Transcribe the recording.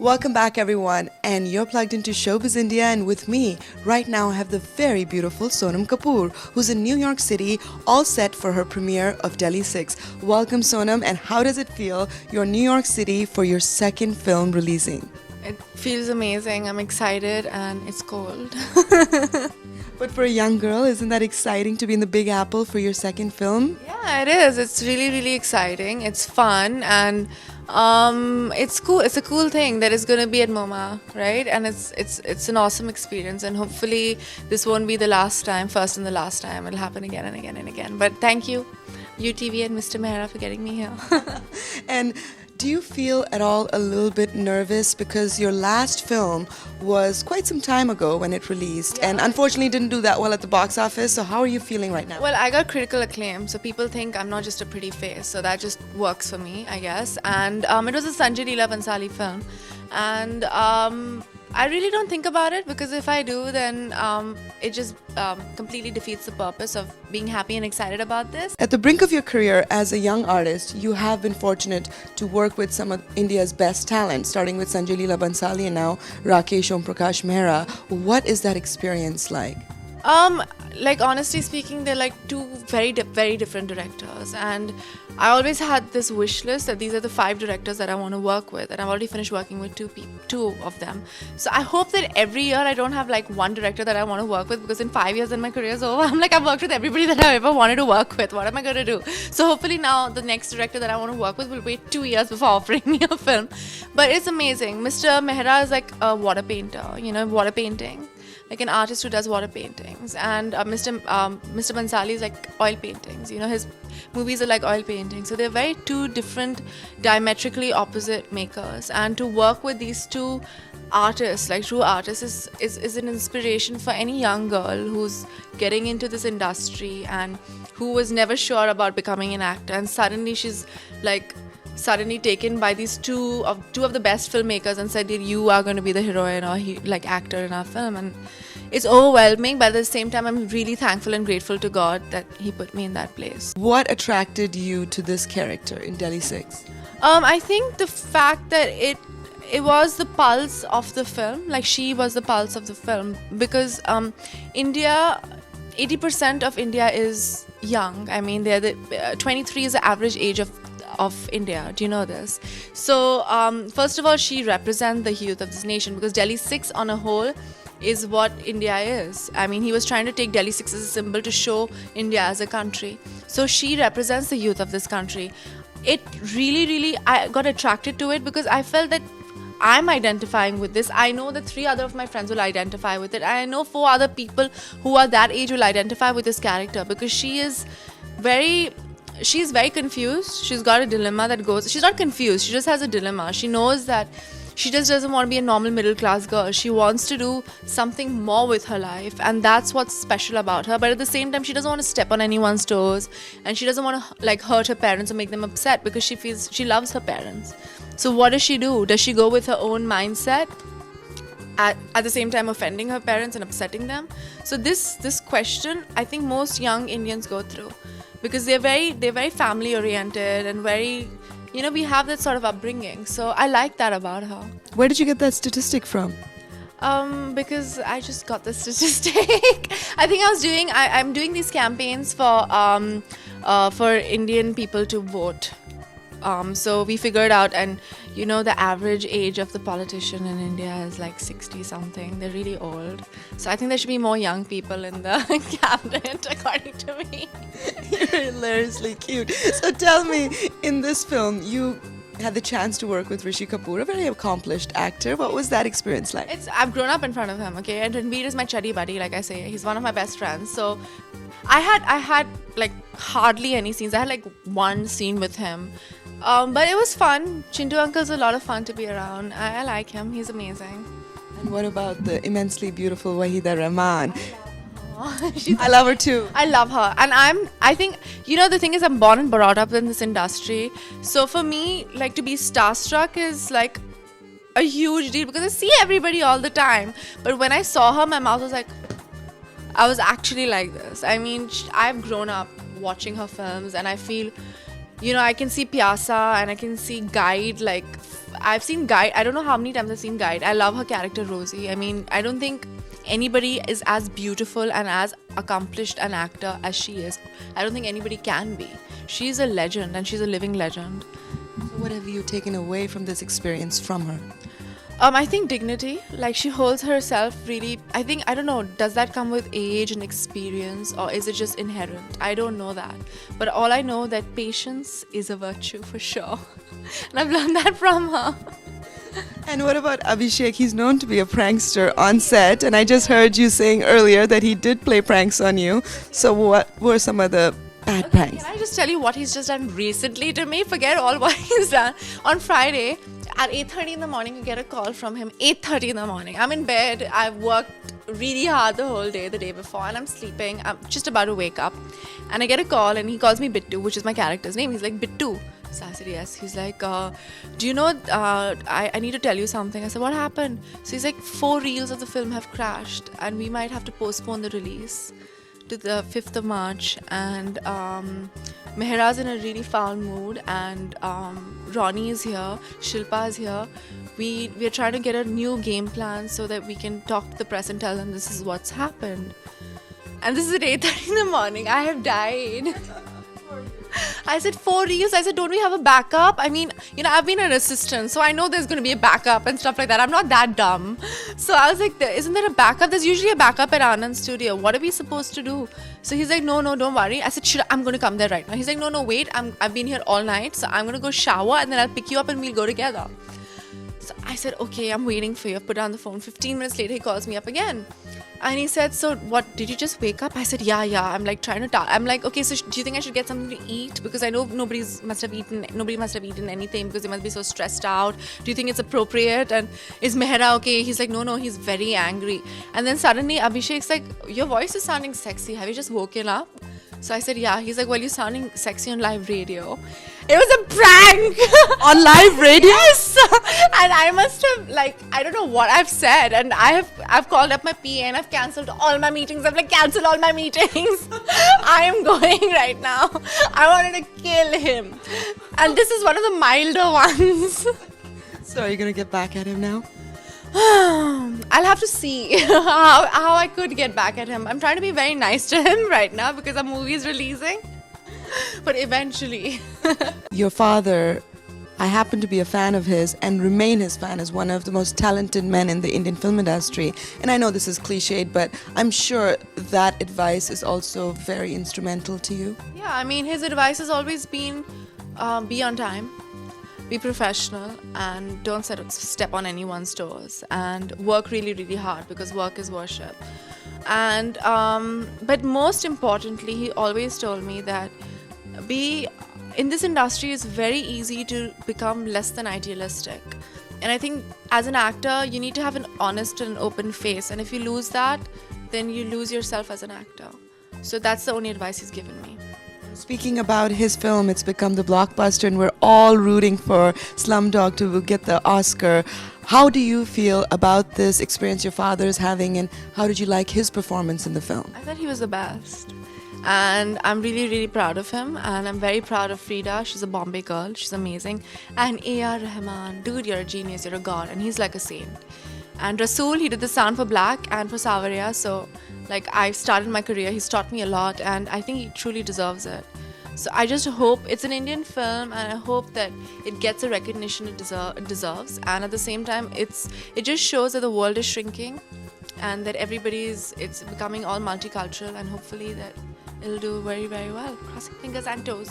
Welcome back, everyone, and you're plugged into Showbiz India, and with me right now I have the very beautiful Sonam Kapoor, who's in New York City, all set for her premiere of Delhi 6. Welcome, Sonam, and how does it feel? You're in New York City for your second film releasing. It feels amazing. I'm excited and it's cold. But for a young girl, isn't that exciting to be in the Big Apple for your second film? Yeah, it is. It's really, really exciting. It's fun and it's cool. It's a cool thing that is going to be at MoMA, right? And it's an awesome experience. And hopefully this won't be the last time, first and the last time. It'll happen again and again and again. But thank you, UTV and Mr. Mehra, for getting me here. And do you feel at all a little bit nervous because your last film was quite some time ago when it released and unfortunately didn't do that well at the box office? So how are you feeling right now? Well, I got critical acclaim, so people think I'm not just a pretty face, so that just works for me, I guess. And it was a Sanjay Leela Bhansali film, and I really don't think about it because if I do, then it just completely defeats the purpose of being happy and excited about this. At the brink of your career as a young artist, you have been fortunate to work with some of India's best talent, starting with Sanjay Leela Bhansali and now Rakesh Omprakash Mehra. What is that experience like? Like honestly speaking, they're like two very different directors, and I always had this wish list that these are the 5 directors that I want to work with, and I've already finished working with two of them. So I hope that every year I don't have like one director that I want to work with, because in 5 years then my career is over. I'm like, I've worked with everybody that I ever wanted to work with. What am I going to do? So hopefully now the next director that I want to work with will wait 2 years before offering me a film. But it's amazing. Mr. Mehra is like a water painter, water painting. Like an artist who does water paintings, and Mr. Bhansali is like oil paintings. His movies are like oil paintings. So they're very two different, diametrically opposite makers. And to work with these two artists, like true artists, is an inspiration for any young girl who's getting into this industry and who was never sure about becoming an actor, and suddenly she's like taken by these two of the best filmmakers and said, you are going to be the heroine or actor in our film. And it's overwhelming, but at the same time I'm really thankful and grateful to God that he put me in that place. What attracted you to this character in Delhi 6? I think the fact that it was the pulse of the film, like she was the pulse of the film, because India, 80% of India is young. I mean, 23 is the average age of India. Do you know this? So first of all, she represents the youth of this nation, because Delhi 6 on a whole is what India is. I mean, he was trying to take Delhi 6 as a symbol to show India as a country. So she represents the youth of this country. It really, I got attracted to it because I felt that I'm identifying with this. I know that 3 other of my friends will identify with it. I know 4 other people who are that age will identify with this character, because she's very confused. She's got a dilemma that goes... She's not confused. She just has a dilemma. She knows that she just doesn't want to be a normal middle class girl. She wants to do something more with her life, and that's what's special about her. But at the same time, she doesn't want to step on anyone's toes, and she doesn't want to hurt her parents or make them upset, because she feels she loves her parents. So what does she do? Does she go with her own mindset at the same time offending her parents and upsetting them? So this question, I think most young Indians go through, because they're very family oriented and very, we have that sort of upbringing. So I like that about her. Where did you get that statistic from? Because I just got the statistic. I think I'm doing these campaigns for Indian people to vote. So we figured out, and the average age of the politician in India is like 60 something. They're really old. So I think there should be more young people in the cabinet, according to me. You're hilariously cute. So tell me, in this film, you had the chance to work with Rishi Kapoor, a very accomplished actor. What was that experience like? I've grown up in front of him, okay? And Ranveer is my chuddy buddy, like I say. He's one of my best friends. So I had like hardly any scenes. I had like one scene with him. But it was fun. Chintu Uncle's a lot of fun to be around. I like him. He's amazing. And what about the immensely beautiful Wahida Rahman? I love her too. I love her. And I think, the thing is, I'm born and brought up in this industry. So for me, like, to be starstruck is like a huge deal, because I see everybody all the time. But when I saw her, my mouth was like, I was actually like this. I mean, I've grown up watching her films, and I feel, I can see Pyasa and I can see Guide like I've seen Guide. I don't know how many times I've seen Guide. I love her character Rosie. I mean, I don't think anybody is as beautiful and as accomplished an actor as she is. I don't think anybody can be. She's a legend, and she's a living legend. So what have you taken away from this experience from her? I think dignity. Like, she holds herself really. I don't know, does that come with age and experience, or is it just inherent? I don't know that. But all I know that patience is a virtue for sure. And I've learned that from her. And what about Abhishek? He's known to be a prankster on set, and I just heard you saying earlier that he did play pranks on you. So what were some of the bad pranks? Can I just tell you what he's just done recently to me? Forget all what he's done. On Friday, at 8:30 in the morning, you get a call from him. 8:30 in the morning. I'm in bed. I've worked really hard the whole day, the day before, and I'm sleeping. I'm just about to wake up. And I get a call, and he calls me Bittu, which is my character's name. He's like, Bittu. So I said, yes. He's like, do you know, I need to tell you something. I said, what happened? So he's like, 4 reels of the film have crashed, and we might have to postpone the release to the 5th of March. And Mehra's in a really foul mood, and Ronnie is here, Shilpa is here. We are trying to get a new game plan so that we can talk to the press and tell them this is what's happened. And this is at 8:30 in the morning. I have died. I said, 4 reels. I said, don't we have a backup? I mean, you know, I've been an assistant, so I know there's going to be a backup and stuff like that. I'm not that dumb. So I was like, isn't there a backup? There's usually a backup at Anand's studio. What are we supposed to do? So he's like, no, don't worry. I said, I'm going to come there right now. He's like, no, wait. I've been here all night, so I'm going to go shower, and then I'll pick you up and we'll go together. So I said, okay, I'm waiting for you. I put down the phone. 15 minutes later, he calls me up again. And he said, so what, did you just wake up? I said, yeah. I'm like trying to I'm like, okay, so do you think I should get something to eat? Because I know nobody must have eaten anything because they must be so stressed out. Do you think it's appropriate? And is Mehra okay? He's like, no, he's very angry. And then suddenly Abhishek's like, your voice is sounding sexy. Have you just woken up? So I said, yeah. He's like, well, you're sounding sexy on live radio. It was a prank! On live radio? Yes! And I must have, I don't know what I've said. And I've called up my PA and I've cancelled all my meetings. I've cancelled all my meetings. I am going right now. I wanted to kill him. And this is one of the milder ones. So are you going to get back at him now? I'll have to see how I could get back at him. I'm trying to be very nice to him right now because a movie is releasing. But eventually. Your father, I happen to be a fan of his and remain his fan as one of the most talented men in the Indian film industry. And I know this is cliched, but I'm sure that advice is also very instrumental to you. Yeah, I mean, his advice has always been be on time, be professional, and don't step on anyone's toes, and work really, really hard because work is worship. And but most importantly, he always told me that in this industry, it's very easy to become less than idealistic. And I think as an actor, you need to have an honest and open face. And if you lose that, then you lose yourself as an actor. So that's the only advice he's given me. Speaking about his film, it's become the blockbuster and we're all rooting for Slumdog to get the Oscar. How do you feel about this experience your father is having, and how did you like his performance in the film? I thought he was the best. And I'm really, really proud of him. And I'm very proud of Frida. She's a Bombay girl. She's amazing. And A.R. Rahman, dude, you're a genius. You're a god. And he's like a saint. And Rasool, he did the sound for Black and for Savarya. So, I started my career. He's taught me a lot. And I think he truly deserves it. So I just hope it's an Indian film, and I hope that it gets the recognition it deserves. And at the same time, it just shows that the world is shrinking, and that it's becoming all multicultural, and hopefully that it'll do very, very well. Crossing fingers and toes.